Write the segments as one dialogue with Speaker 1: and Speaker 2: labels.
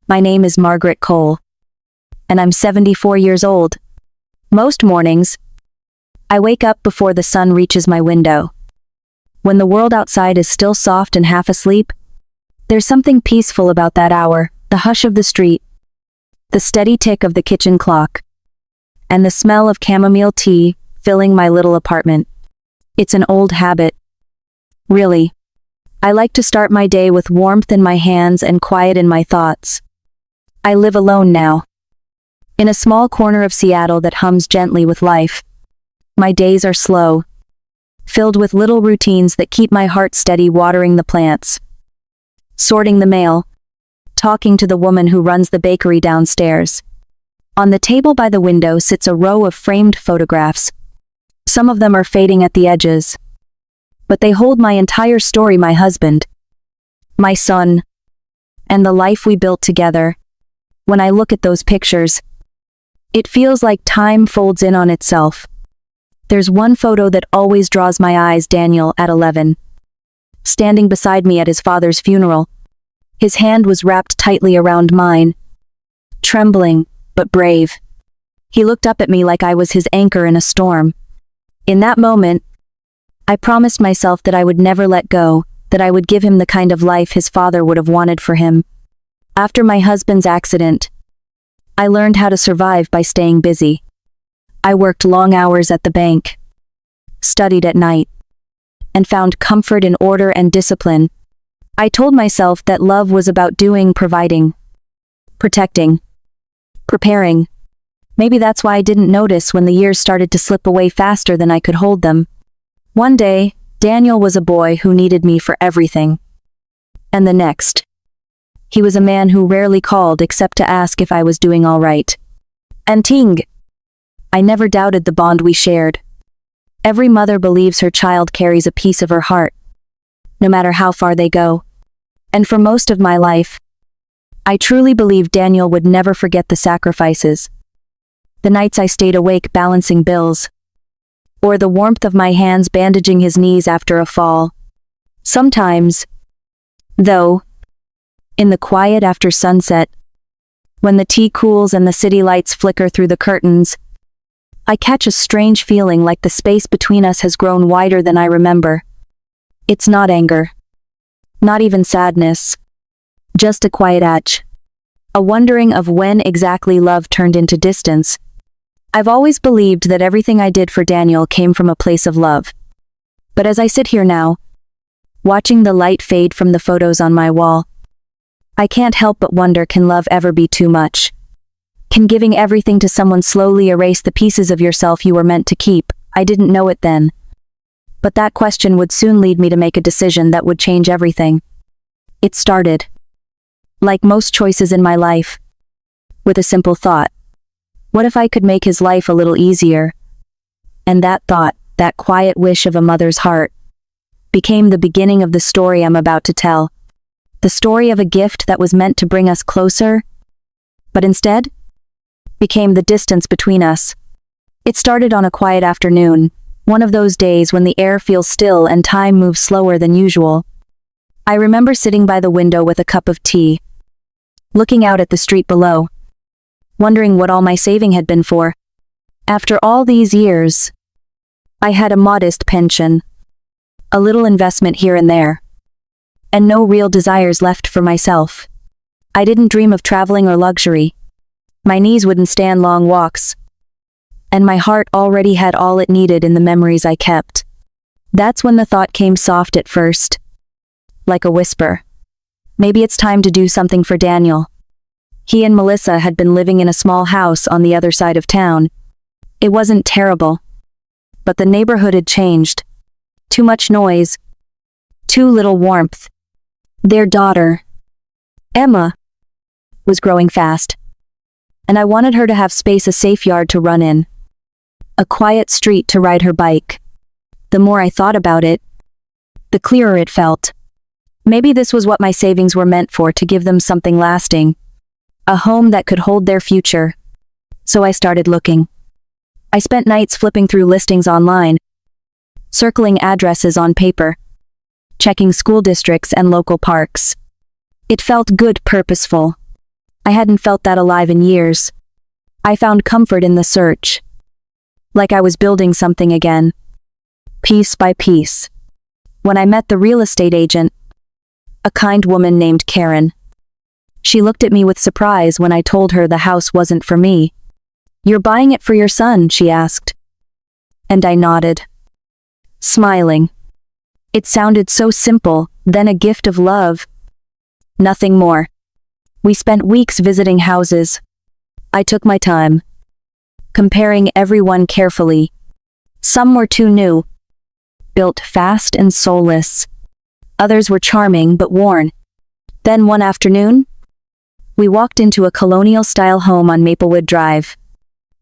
Speaker 1: My name is Margaret Cole, and I'm 74 years old. Most mornings, I wake up before the sun reaches my window. When the world outside is still soft and half asleep, there's something peaceful about that hour, the hush of the street, the steady tick of the kitchen clock, and the smell of chamomile tea filling my little apartment. It's an old habit. Really. I like to start my day with warmth in my hands and quiet in my thoughts. I live alone now, in a small corner of Seattle that hums gently with life. My days are slow, filled with little routines that keep my heart steady, watering the plants, sorting the mail, talking to the woman who runs the bakery downstairs. On the table by the window sits a row of framed photographs. Some of them are fading at the edges, but they hold my entire story: my husband, my son, and the life we built together. When I look at those pictures, it feels like time folds in on itself. There's one photo that always draws my eyes: Daniel at 11, standing beside me at his father's funeral. His hand was wrapped tightly around mine, trembling but brave. He looked up at me like I was his anchor in a storm. In that moment, I promised myself that I would never let go, that I would give him the kind of life his father would have wanted for him. After my husband's accident, I learned how to survive by staying busy. I worked long hours at the bank, studied at night, and found comfort in order and discipline. I told myself that love was about doing, providing, protecting, preparing. Maybe that's why I didn't notice when the years started to slip away faster than I could hold them. One day, Daniel was a boy who needed me for everything. And the next, he was a man who rarely called except to ask if I was doing all right. And Ting, I never doubted the bond we shared. Every mother believes her child carries a piece of her heart, no matter how far they go. And for most of my life, I truly believed Daniel would never forget the sacrifices. The nights I stayed awake balancing bills, or the warmth of my hands bandaging his knees after a fall. Sometimes, though, in the quiet after sunset, when the tea cools and the city lights flicker through the curtains, I catch a strange feeling like the space between us has grown wider than I remember. It's not anger, not even sadness, just a quiet itch, a wondering of when exactly love turned into distance. I've always believed that everything I did for Daniel came from a place of love. But as I sit here now, watching the light fade from the photos on my wall, I can't help but wonder, can love ever be too much? Can giving everything to someone slowly erase the pieces of yourself you were meant to keep? I didn't know it then, but that question would soon lead me to make a decision that would change everything. It started, like most choices in my life, with a simple thought. What if I could make his life a little easier? And that thought, that quiet wish of a mother's heart, became the beginning of the story I'm about to tell. The story of a gift that was meant to bring us closer, but instead became the distance between us. It started on a quiet afternoon, one of those days when the air feels still and time moves slower than usual. I remember sitting by the window with a cup of tea, looking out at the street below, wondering what all my saving had been for. After all these years, I had a modest pension, a little investment here and there, and no real desires left for myself. I didn't dream of traveling or luxury. My knees wouldn't stand long walks, and my heart already had all it needed in the memories I kept. That's when the thought came, soft at first, like a whisper. Maybe it's time to do something for Daniel. He and Melissa had been living in a small house on the other side of town. It wasn't terrible, but the neighborhood had changed. Too much noise, too little warmth. Their daughter, Emma, was growing fast, and I wanted her to have space, a safe yard to run in, a quiet street to ride her bike. The more I thought about it, the clearer it felt. Maybe this was what my savings were meant for, to give them something lasting, a home that could hold their future. So I started looking. I spent nights flipping through listings online, circling addresses on paper, checking school districts and local parks. It felt good, purposeful. I hadn't felt that alive in years. I found comfort in the search. Like I was building something again. Piece by piece. When I met the real estate agent, a kind woman named Karen. She looked at me with surprise when I told her the house wasn't for me. "You're buying it for your son?" she asked. And I nodded, smiling. It sounded so simple, then a gift of love. Nothing more. We spent weeks visiting houses. I took my time, comparing everyone carefully. Some were too new, built fast and soulless. Others were charming but worn. Then one afternoon, we walked into a colonial-style home on Maplewood Drive.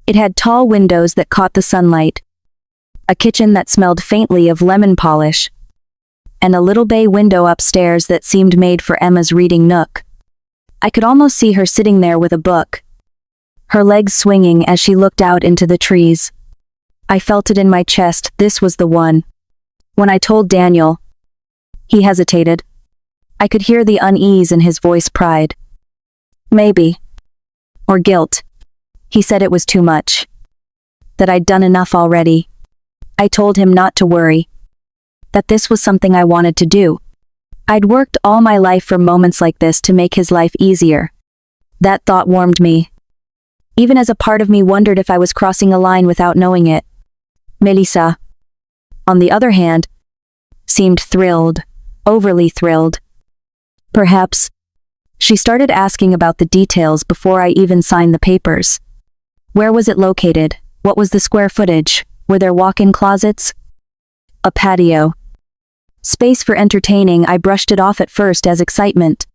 Speaker 1: It had tall windows that caught the sunlight, a kitchen that smelled faintly of lemon polish, and a little bay window upstairs that seemed made for Emma's reading nook. I could almost see her sitting there with a book, her legs swinging as she looked out into the trees. I felt it in my chest, this was the one. When I told Daniel, he hesitated. I could hear the unease in his voice, pride. Maybe. Or guilt. He said it was too much. That I'd done enough already. I told him not to worry. That this was something I wanted to do. I'd worked all my life for moments like this to make his life easier. That thought warmed me. Even as a part of me wondered if I was crossing a line without knowing it. Melissa, on the other hand, seemed thrilled, overly thrilled. Perhaps. She started asking about the details before I even signed the papers. Where was it located? What was the square footage? Were there walk-in closets? A patio. Space for entertaining. I brushed it off at first as excitement.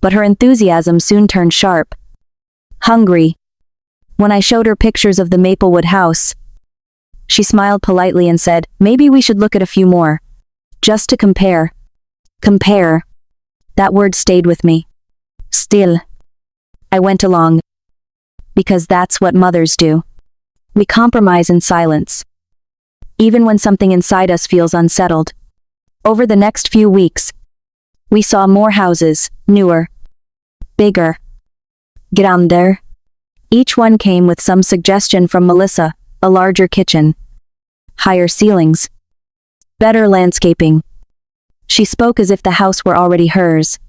Speaker 1: But her enthusiasm soon turned sharp. Hungry. When I showed her pictures of the Maplewood house, she smiled politely and said, "Maybe we should look at a few more. Just to compare." Compare. That word stayed with me. Still. I went along. Because that's what mothers do. We compromise in silence. Even when something inside us feels unsettled. Over the next few weeks, we saw more houses, newer, bigger, grander. Each one came with some suggestion from Melissa, a larger kitchen, higher ceilings, better landscaping. She spoke as if the house were already hers.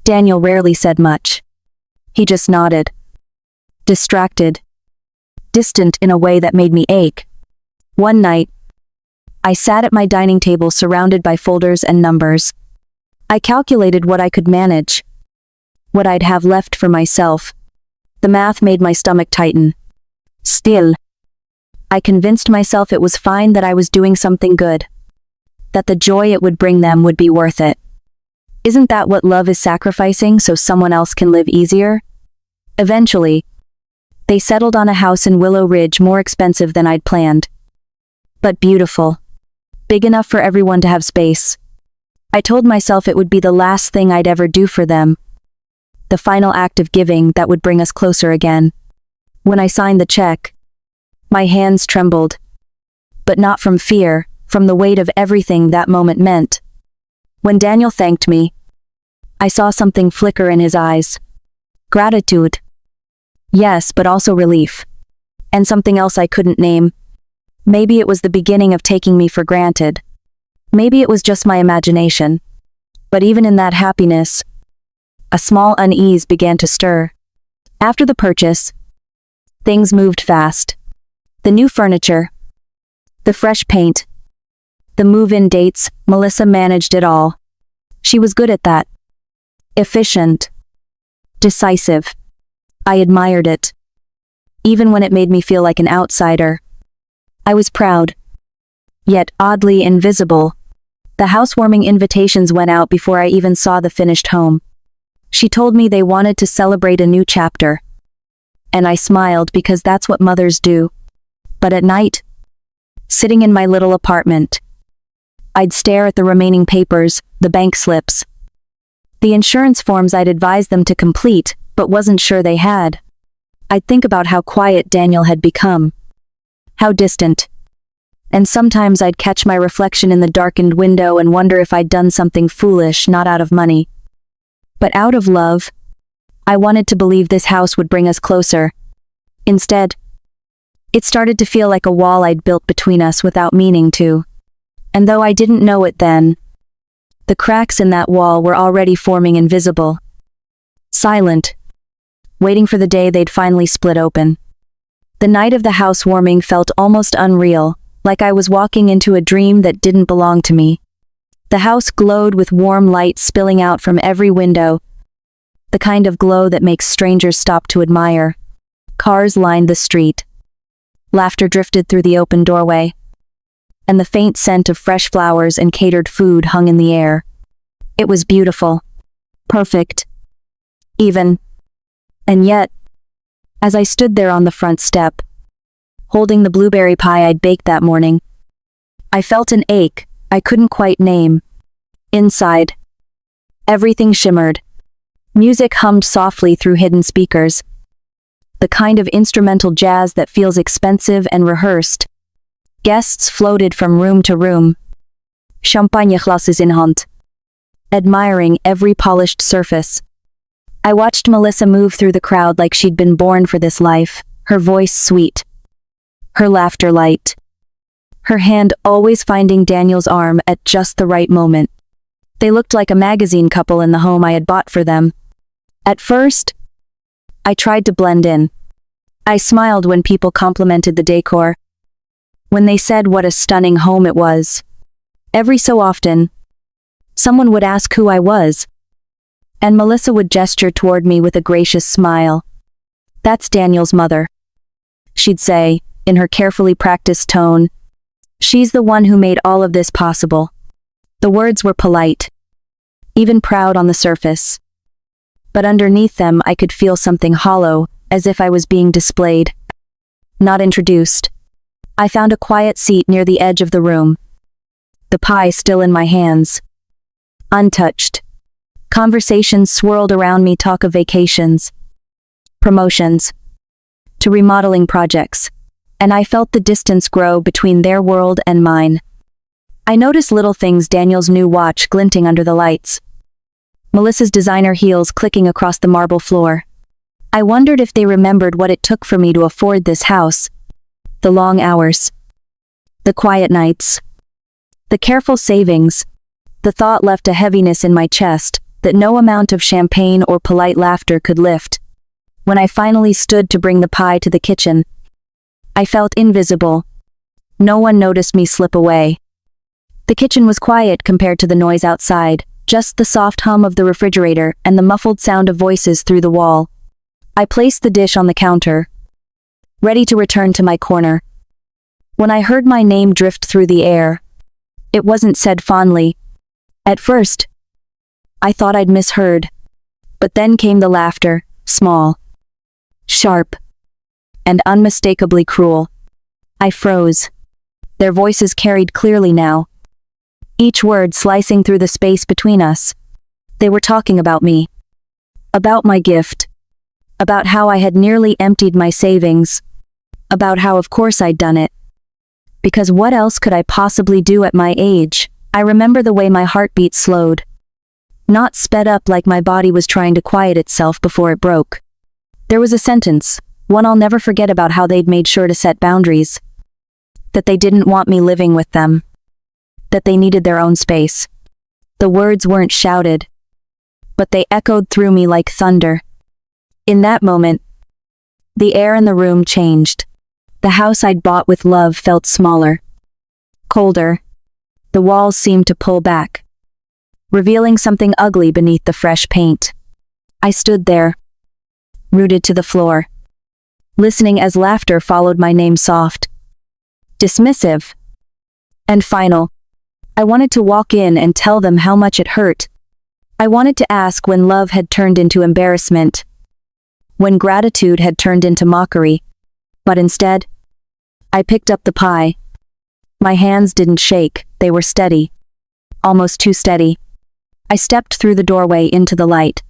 Speaker 1: Daniel rarely said much. He just nodded. Distracted. Distant in a way that made me ache. One night, I sat at my dining table surrounded by folders and numbers. I calculated what I could manage, what I'd have left for myself. The math made my stomach tighten. Still, I convinced myself it was fine, that I was doing something good, that the joy it would bring them would be worth it. Isn't that what love is, sacrificing so someone else can live easier? Eventually, they settled on a house in Willow Ridge, more expensive than I'd planned. But beautiful. Big enough for everyone to have space. I told myself it would be the last thing I'd ever do for them. The final act of giving that would bring us closer again. When I signed the check, my hands trembled. But not from fear, from the weight of everything that moment meant. When Daniel thanked me, I saw something flicker in his eyes. Gratitude. Yes, but also relief. And something else I couldn't name. Maybe it was the beginning of taking me for granted. Maybe it was just my imagination. But even in that happiness, a small unease began to stir. After the purchase, things moved fast. The new furniture, the fresh paint, the move-in dates, Melissa managed it all. She was good at that. Efficient. Decisive. I admired it. Even when it made me feel like an outsider. I was proud. Yet oddly invisible. The housewarming invitations went out before I even saw the finished home. She told me they wanted to celebrate a new chapter. And I smiled, because that's what mothers do. But at night, sitting in my little apartment, I'd stare at the remaining papers, the bank slips, the insurance forms I'd advised them to complete, but wasn't sure they had. I'd think about how quiet Daniel had become. How distant. And sometimes I'd catch my reflection in the darkened window and wonder if I'd done something foolish, not out of money, but out of love. I wanted to believe this house would bring us closer. Instead, it started to feel like a wall I'd built between us without meaning to. And though I didn't know it then, the cracks in that wall were already forming invisible. Silent, waiting for the day they'd finally split open. The night of the housewarming felt almost unreal, like I was walking into a dream that didn't belong to me. The house glowed with warm light spilling out from every window, the kind of glow that makes strangers stop to admire. Cars lined the street. Laughter drifted through the open doorway, and the faint scent of fresh flowers and catered food hung in the air. It was beautiful. Perfect. Even. And yet, as I stood there on the front step, holding the blueberry pie I'd baked that morning, I felt an ache I couldn't quite name. Inside, everything shimmered. Music hummed softly through hidden speakers, the kind of instrumental jazz that feels expensive and rehearsed. Guests floated from room to room, champagneglasses in hand, admiring every polished surface. I watched Melissa move through the crowd like she'd been born for this life, her voice sweet, her laughter light, her hand always finding Daniel's arm at just the right moment. They looked like a magazine couple in the home I had bought for them. At first, I tried to blend in. I smiled when people complimented the decor, when they said what a stunning home it was. Every so often, someone would ask who I was, and Melissa would gesture toward me with a gracious smile. "That's Daniel's mother," she'd say, in her carefully practiced tone. "She's the one who made all of this possible." The words were polite, even proud on the surface. But underneath them I could feel something hollow, as if I was being displayed, not introduced. I found a quiet seat near the edge of the room, the pie still in my hands, untouched. Conversations swirled around me, talk of vacations, promotions, to remodeling projects, and I felt the distance grow between their world and mine. I noticed little things: Daniel's new watch glinting under the lights, Melissa's designer heels clicking across the marble floor. I wondered if they remembered what it took for me to afford this house. The long hours, the quiet nights, the careful savings. The thought left a heaviness in my chest that no amount of champagne or polite laughter could lift. When I finally stood to bring the pie to the kitchen, I felt invisible. No one noticed me slip away. The kitchen was quiet compared to the noise outside, just the soft hum of the refrigerator and the muffled sound of voices through the wall. I placed the dish on the counter, ready to return to my corner, when I heard my name drift through the air. It wasn't said fondly. At first, I thought I'd misheard, but then came the laughter, small, sharp, and unmistakably cruel. I froze. Their voices carried clearly now, each word slicing through the space between us. They were talking about me, about my gift, about how I had nearly emptied my savings, about how of course I'd done it. Because what else could I possibly do at my age? I remember the way my heartbeat slowed, not sped up like my body was trying to quiet itself before it broke. There was a sentence, one I'll never forget, about how they'd made sure to set boundaries, that they didn't want me living with them, that they needed their own space. The words weren't shouted, but they echoed through me like thunder. In that moment, the air in the room changed. The house I'd bought with love felt smaller, colder. The walls seemed to pull back, revealing something ugly beneath the fresh paint. I stood there, rooted to the floor, listening as laughter followed my name, soft, dismissive, and final. I wanted to walk in and tell them how much it hurt. I wanted to ask when love had turned into embarrassment, when gratitude had turned into mockery. But instead, I picked up the pie. My hands didn't shake, they were steady, almost too steady. I stepped through the doorway into the light,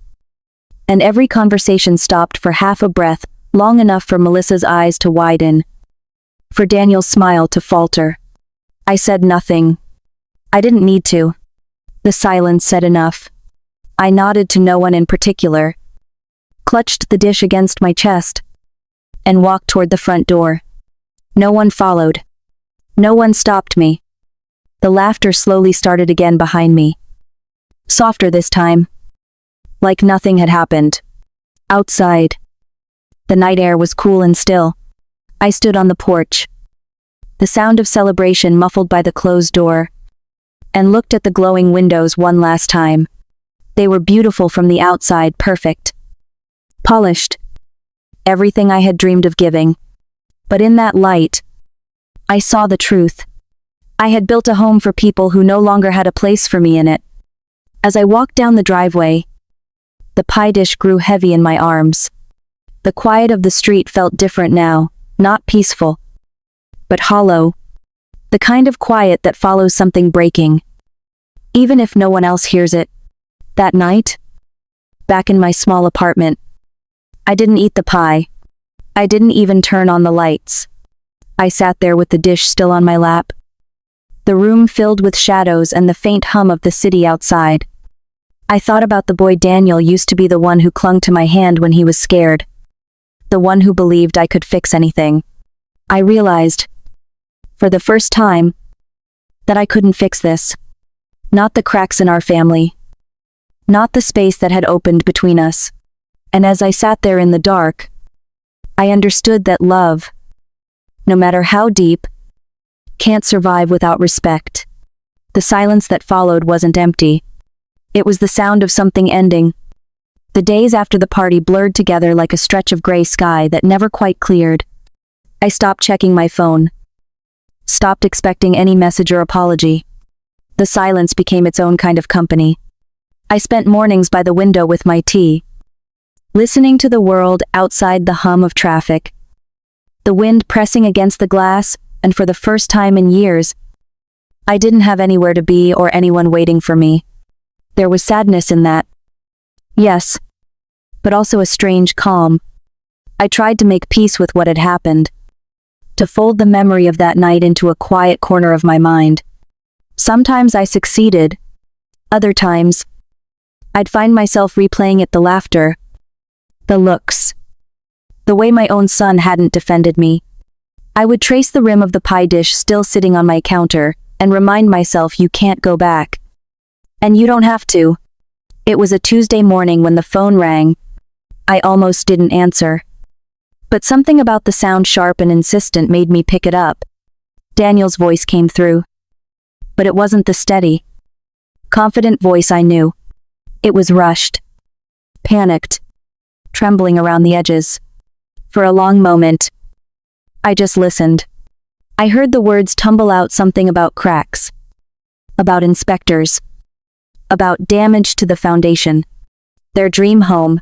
Speaker 1: and every conversation stopped for half a breath, long enough for Melissa's eyes to widen, for Daniel's smile to falter. I said nothing. I didn't need to. The silence said enough. I nodded to no one in particular, clutched the dish against my chest, and walked toward the front door. No one followed. No one stopped me. The laughter slowly started again behind me. Softer this time. Like nothing had happened. Outside. The night air was cool and still. I stood on the porch. The sound of celebration muffled by the closed door, and looked at the glowing windows one last time. They were beautiful from the outside, perfect. Polished. Everything I had dreamed of giving. But in that light, I saw the truth. I had built a home for people who no longer had a place for me in it. As I walked down the driveway, the pie dish grew heavy in my arms. The quiet of the street felt different now, not peaceful, but hollow. The kind of quiet that follows something breaking. Even if no one else hears it. That night, back in my small apartment, I didn't eat the pie. I didn't even turn on the lights. I sat there with the dish still on my lap. The room filled with shadows and the faint hum of the city outside. I thought about the boy Daniel used to be the one who clung to my hand when he was scared. The one who believed I could fix anything. I realized, for the first time, that I couldn't fix this. Not the cracks in our family. Not the space that had opened between us. And as I sat there in the dark, I understood that love, no matter how deep, can't survive without respect. The silence that followed wasn't empty. It was the sound of something ending. The days after the party blurred together like a stretch of gray sky that never quite cleared. I stopped checking my phone. Stopped expecting any message or apology. The silence became its own kind of company. I spent mornings by the window with my tea, listening to the world outside, the hum of traffic, the wind pressing against the glass, and for the first time in years, I didn't have anywhere to be or anyone waiting for me. There was sadness in that. Yes, but also a strange calm. I tried to make peace with what had happened, to fold the memory of that night into a quiet corner of my mind. Sometimes I succeeded. Other times, I'd find myself replaying it, the laughter, the looks, the way my own son hadn't defended me. I would trace the rim of the pie dish still sitting on my counter and remind myself, you can't go back. And you don't have to. It was a Tuesday morning when the phone rang. I almost didn't answer. But something about the sound, sharp and insistent, made me pick it up. Daniel's voice came through. But it wasn't the steady, confident voice I knew. It was rushed, panicked, trembling around the edges. For a long moment, I just listened. I heard the words tumble out, something about cracks, about inspectors, about damage to the foundation. Their dream home,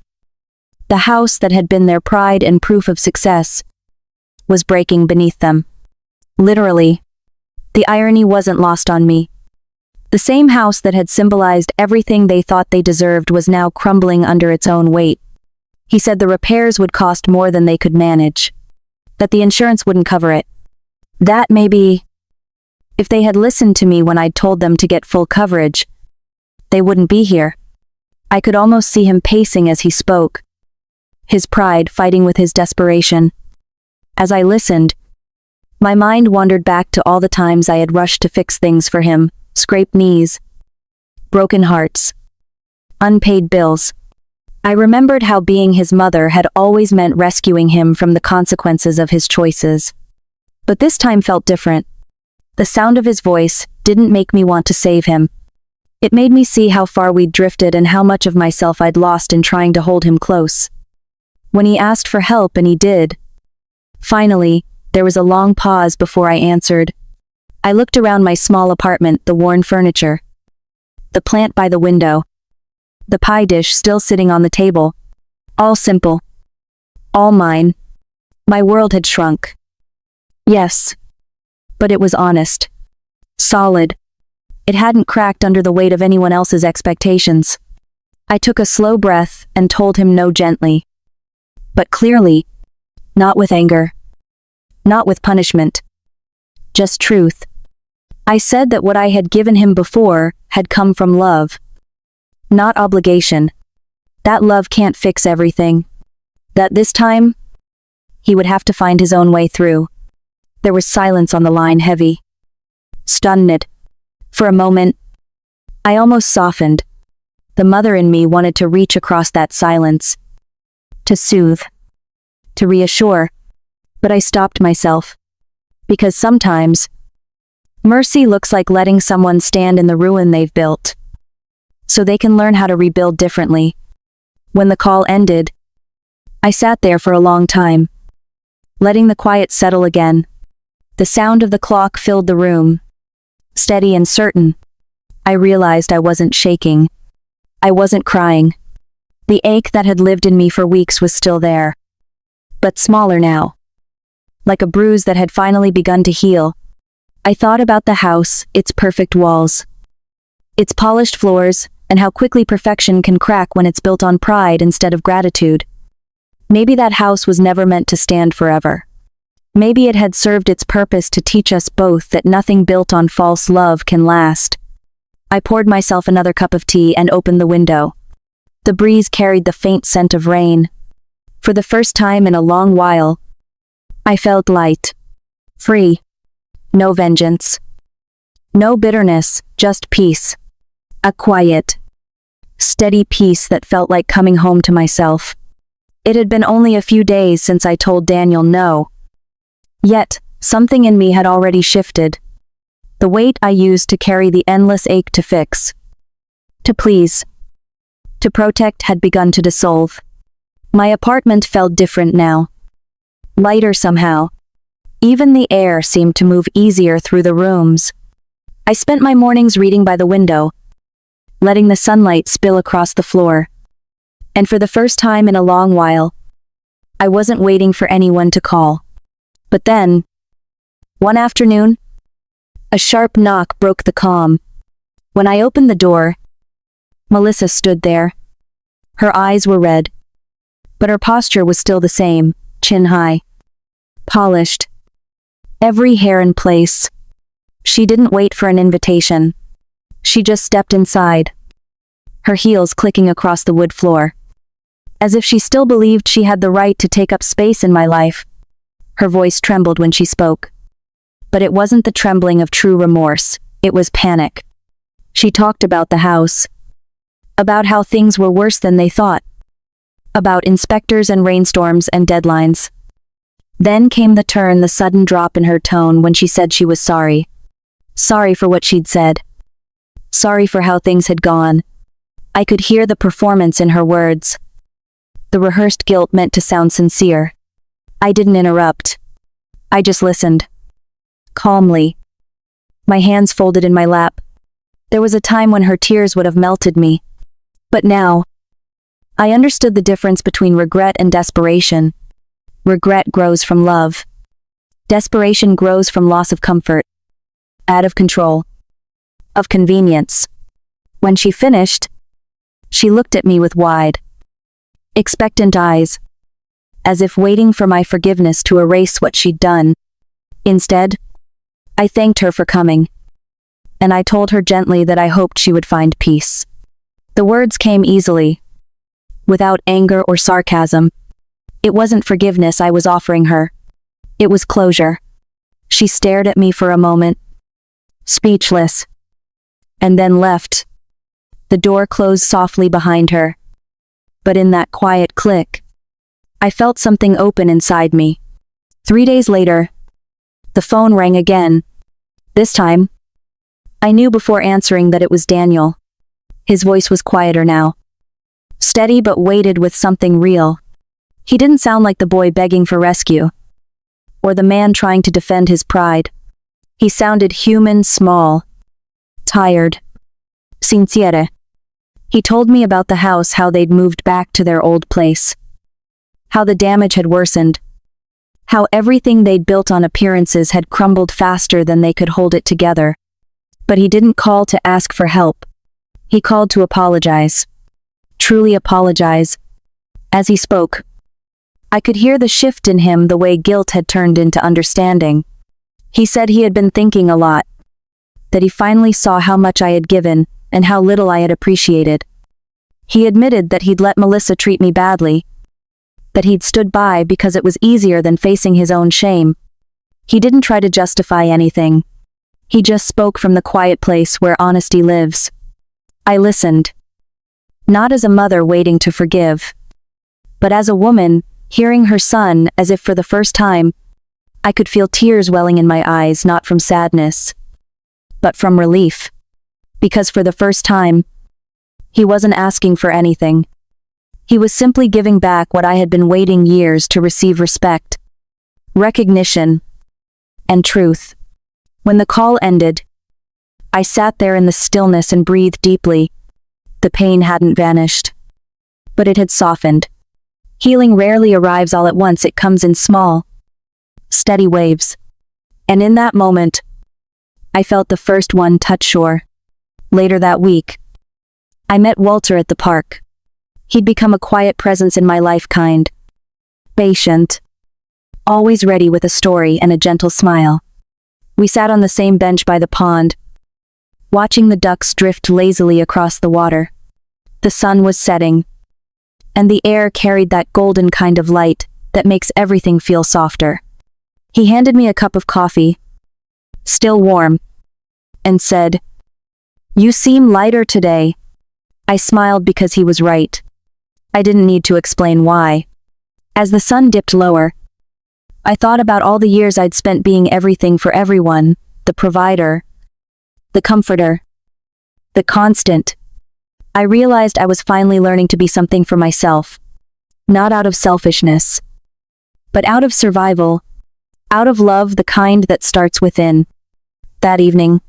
Speaker 1: the house that had been their pride and proof of success, was breaking beneath them. Literally. The irony wasn't lost on me. The same house that had symbolized everything they thought they deserved was now crumbling under its own weight. He said the repairs would cost more than they could manage, that the insurance wouldn't cover it. That maybe, if they had listened to me when I'd told them to get full coverage, they wouldn't be here. I could almost see him pacing as he spoke, his pride fighting with his desperation. As I listened, my mind wandered back to all the times I had rushed to fix things for him, scraped knees, broken hearts, unpaid bills. I remembered how being his mother had always meant rescuing him from the consequences of his choices. But this time felt different. The sound of his voice didn't make me want to save him. It made me see how far we'd drifted and how much of myself I'd lost in trying to hold him close. When he asked for help, and he did, finally, there was a long pause before I answered. I looked around my small apartment, the worn furniture, the plant by the window, the pie dish still sitting on the table. All simple. All mine. My world had shrunk. Yes. But it was honest. Solid. It hadn't cracked under the weight of anyone else's expectations. I took a slow breath and told him no, gently, but clearly, not with anger, not with punishment, just truth. I said that what I had given him before had come from love, not obligation. That love can't fix everything, That this time, he would have to find his own way through. There was silence on the line, heavy, stunned. For a moment, I almost softened. The mother in me wanted to reach across that silence, to soothe, to reassure, but I stopped myself. Because sometimes, mercy looks like letting someone stand in the ruin they've built, so they can learn how to rebuild differently. When the call ended, I sat there for a long time, letting the quiet settle again. The sound of the clock filled the room, steady and certain. I realized I wasn't shaking. I wasn't crying. The ache that had lived in me for weeks was still there, but smaller now, like a bruise that had finally begun to heal. I thought about the house, its perfect walls, its polished floors, and how quickly perfection can crack when it's built on pride instead of gratitude. Maybe that house was never meant to stand forever. Maybe it had served its purpose to teach us both that nothing built on false love can last. I poured myself another cup of tea and opened the window. The breeze carried the faint scent of rain. For the first time in a long while, I felt light, free. No vengeance, no bitterness, just peace. A quiet, steady peace that felt like coming home to myself. It had been only a few days since I told Daniel no. Yet, something in me had already shifted. The weight I used to carry the endless ache to fix, to please, to protect had begun to dissolve. My apartment felt different now. Lighter somehow. Even the air seemed to move easier through the rooms. I spent my mornings reading by the window, letting the sunlight spill across the floor. And for the first time in a long while, I wasn't waiting for anyone to call. But then, one afternoon, a sharp knock broke the calm. When I opened the door, Melissa stood there. Her eyes were red, but her posture was still the same, chin high, polished, every hair in place. She didn't wait for an invitation. She just stepped inside, her heels clicking across the wood floor, as if she still believed she had the right to take up space in my life. Her voice trembled when she spoke. But it wasn't the trembling of true remorse, it was panic. She talked about the house, about how things were worse than they thought, about inspectors and rainstorms and deadlines. Then came the turn, the sudden drop in her tone when she said she was sorry. Sorry for what she'd said. Sorry for how things had gone. I could hear the performance in her words. The rehearsed guilt meant to sound sincere. I didn't interrupt. I just listened. Calmly. My hands folded in my lap. There was a time when her tears would have melted me. But now, I understood the difference between regret and desperation. Regret grows from love. Desperation grows from loss of comfort, out of control, of convenience. When she finished, she looked at me with wide, expectant eyes, as if waiting for my forgiveness to erase what she'd done. Instead, I thanked her for coming, and I told her gently that I hoped she would find peace. The words came easily, without anger or sarcasm. It wasn't forgiveness I was offering her. It was closure. She stared at me for a moment, speechless, and then left. The door closed softly behind her. But in that quiet click, I felt something open inside me. 3 days later, the phone rang again. This time, I knew before answering that it was Daniel. His voice was quieter now, steady but weighted with something real. He didn't sound like the boy begging for rescue, or the man trying to defend his pride. He sounded human, small, tired, sincere. He told me about the house, how they'd moved back to their old place, how the damage had worsened, how everything they'd built on appearances had crumbled faster than they could hold it together. But he didn't call to ask for help. He called to apologize. Truly apologize. As he spoke, I could hear the shift in him, the way guilt had turned into understanding. He said he had been thinking a lot, that he finally saw how much I had given and how little I had appreciated. He admitted that he'd let Melissa treat me badly, that he'd stood by because it was easier than facing his own shame. He didn't try to justify anything. He just spoke from the quiet place where honesty lives. I listened. Not as a mother waiting to forgive, but as a woman, hearing her son as if for the first time. I could feel tears welling in my eyes, not from sadness, but from relief. Because for the first time, he wasn't asking for anything. He was simply giving back what I had been waiting years to receive: respect, recognition, and truth. When the call ended, I sat there in the stillness and breathed deeply. The pain hadn't vanished, but it had softened. Healing rarely arrives all at once. It comes in small, steady waves. And in that moment, I felt the first one touch shore. Later that week, I met Walter at the park. He'd become a quiet presence in my life, kind, patient, always ready with a story and a gentle smile. We sat on the same bench by the pond, watching the ducks drift lazily across the water. The sun was setting, and the air carried that golden kind of light that makes everything feel softer. He handed me a cup of coffee, still warm, and said, "You seem lighter today." I smiled because he was right. I didn't need to explain why. As the sun dipped lower, I thought about all the years I'd spent being everything for everyone: the provider, the comforter, the constant. I realized I was finally learning to be something for myself, not out of selfishness, but out of survival, out of love, the kind that starts within. That evening,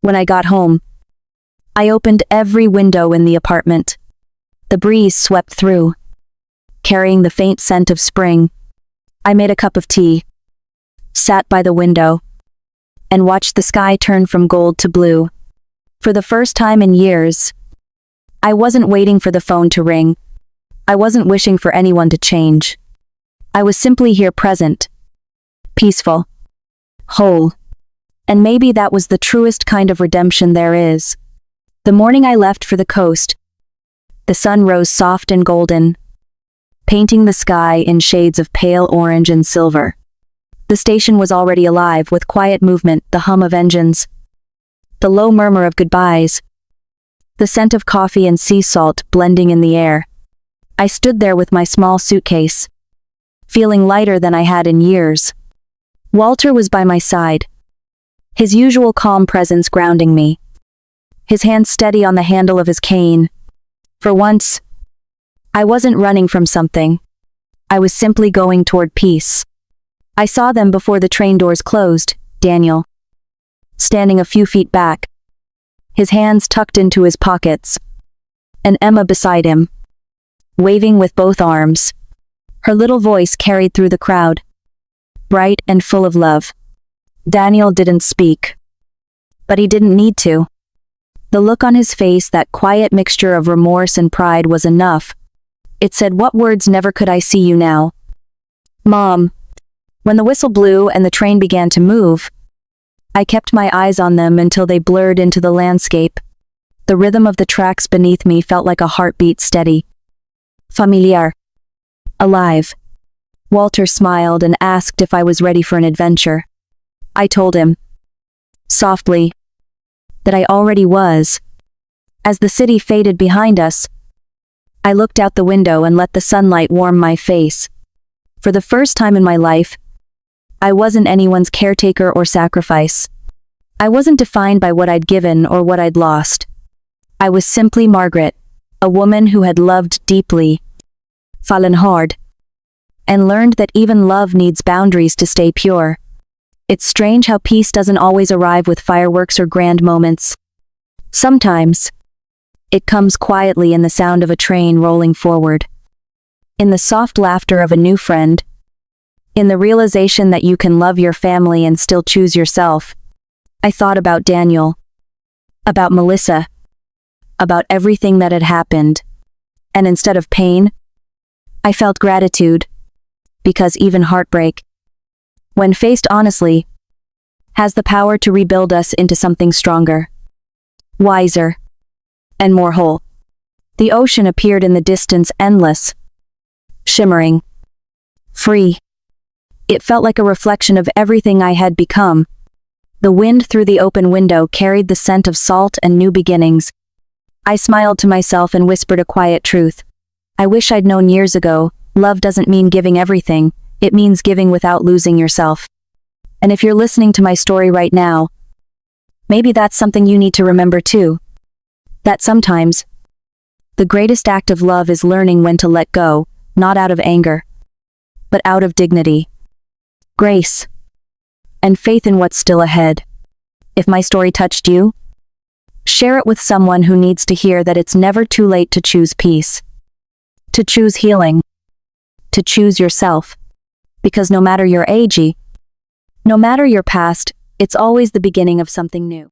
Speaker 1: when I got home, I opened every window in the apartment. The breeze swept through, carrying the faint scent of spring. I made a cup of tea, sat by the window, and watched the sky turn from gold to blue. For the first time in years, I wasn't waiting for the phone to ring. I wasn't wishing for anyone to change. I was simply here, present, peaceful, whole. And maybe that was the truest kind of redemption there is. The morning I left for the coast, the sun rose soft and golden, painting the sky in shades of pale orange and silver. The station was already alive with quiet movement, the hum of engines, the low murmur of goodbyes, the scent of coffee and sea salt blending in the air. I stood there with my small suitcase, feeling lighter than I had in years. Walter was by my side, his usual calm presence grounding me, his hand steady on the handle of his cane. For once, I wasn't running from something. I was simply going toward peace. I saw them before the train doors closed: Daniel, standing a few feet back, his hands tucked into his pockets, and Emma beside him, waving with both arms. Her little voice carried through the crowd, bright and full of love. Daniel didn't speak, but he didn't need to. The look on his face, that quiet mixture of remorse and pride, was enough. It said, "What words never could I see you now, Mom." When the whistle blew and the train began to move, I kept my eyes on them until they blurred into the landscape. The rhythm of the tracks beneath me felt like a heartbeat, steady, familiar, alive. Walter smiled and asked if I was ready for an adventure. I told him, softly, that I already was. As the city faded behind us, I looked out the window and let the sunlight warm my face. For the first time in my life, I wasn't anyone's caretaker or sacrifice. I wasn't defined by what I'd given or what I'd lost. I was simply Margaret, a woman who had loved deeply, fallen hard, and learned that even love needs boundaries to stay pure. It's strange how peace doesn't always arrive with fireworks or grand moments. Sometimes, it comes quietly in the sound of a train rolling forward, in the soft laughter of a new friend, in the realization that you can love your family and still choose yourself. I thought about Daniel, about Melissa, about everything that had happened, and instead of pain, I felt gratitude, because even heartbreak, when faced honestly, has the power to rebuild us into something stronger, wiser, and more whole. The ocean appeared in the distance, endless, shimmering, free. It felt like a reflection of everything I had become. The wind through the open window carried the scent of salt and new beginnings. I smiled to myself and whispered a quiet truth. I wish I'd known years ago, love doesn't mean giving everything, it means giving without losing yourself. And if you're listening to my story right now, maybe that's something you need to remember too. That sometimes, the greatest act of love is learning when to let go, not out of anger, but out of dignity, grace, and faith in what's still ahead. If my story touched you, share it with someone who needs to hear that it's never too late to choose peace, to choose healing, to choose yourself. Because no matter your age, no matter your past, it's always the beginning of something new.